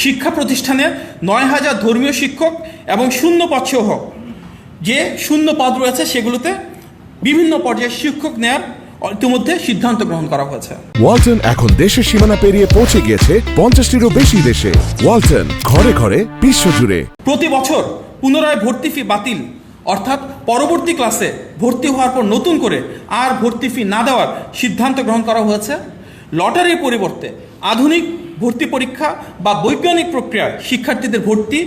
শিক্ষা প্রতিষ্ঠানে ৯,০০০ ধর্মীয় শিক্ষক এবং শূন্য পদ সহ যে শূন্য পদ রয়েছে সেগুলোতে বিভিন্ন পর্যায়ে শিক্ষক নেয়ার ইতিমধ্যে সিদ্ধান্ত গ্রহণ করা হয়েছে। ওয়ালটন এখন দেশের সীমানা পেরিয়ে পৌঁছে গিয়েছে 50টিরও বেশি দেশে। ওয়ালটন, ঘরে ঘরে বিশ্বজুড়ে। প্রতি বছর পুনরায় ভর্তি ফি বাতিল, অর্থাৎ পরবর্তী ক্লাসে ভর্তি হওয়ার পর নতুন করে আর ভর্তি ফি না দেওয়ার সিদ্ধান্ত গ্রহণ করা হয়েছে। লটারির পরিবর্তে আধুনিক ভর্তি পরীক্ষা বা বৈজ্ঞানিক প্রক্রিয়ায় শিক্ষার্থীদের ভর্তি,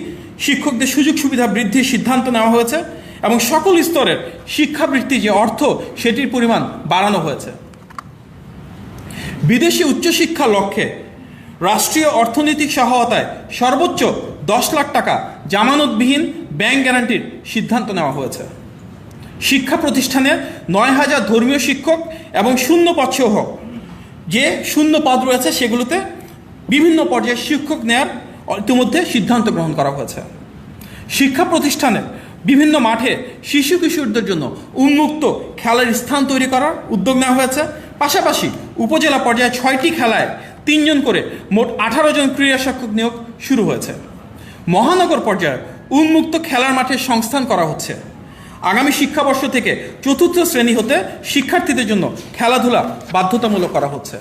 শিক্ষকদের সুযোগ সুবিধা বৃদ্ধির সিদ্ধান্ত নেওয়া হয়েছে এবং সকল স্তরের শিক্ষাবৃত্তি যে অর্থ সেটির পরিমাণ বাড়ানো হয়েছে। বিদেশি উচ্চশিক্ষার লক্ষ্যে রাষ্ট্রীয় অর্থনৈতিক সহায়তায় সর্বোচ্চ 10 লাখ টাকা জামানতবিহীন ব্যাংক গ্যারান্টির সিদ্ধান্ত নেওয়া হয়েছে। শিক্ষা প্রতিষ্ঠানে ৯,০০০ ধর্মীয় শিক্ষক এবং শূন্য পদ সহ যে শূন্য পদ রয়েছে সেগুলোতে বিভিন্ন পর্যায়ে শিক্ষক নেয়ার ইতিমধ্যে সিদ্ধান্ত গ্রহণ করা হয়েছে। শিক্ষা প্রতিষ্ঠানে বিভিন্ন মাঠে শিশু কিশোরদের জন্য উন্মুক্ত খেলার স্থান তৈরি করার উদ্যোগ নেওয়া হয়েছে। পাশাপাশি উপজেলা পর্যায়ে 6টি খেলায় 3 জন করে মোট 18 জন ক্রীড়া শিক্ষক নিয়োগ শুরু হয়েছে। মহানগর পর্যায়ে উন্মুক্ত খেলার মাঠের সংস্থান করা হচ্ছে। আগামী শিক্ষাবর্ষ থেকে 4র্থ শ্রেণী হতে শিক্ষার্থীদের জন্য খেলাধুলা বাধ্যতামূলক করা হচ্ছে।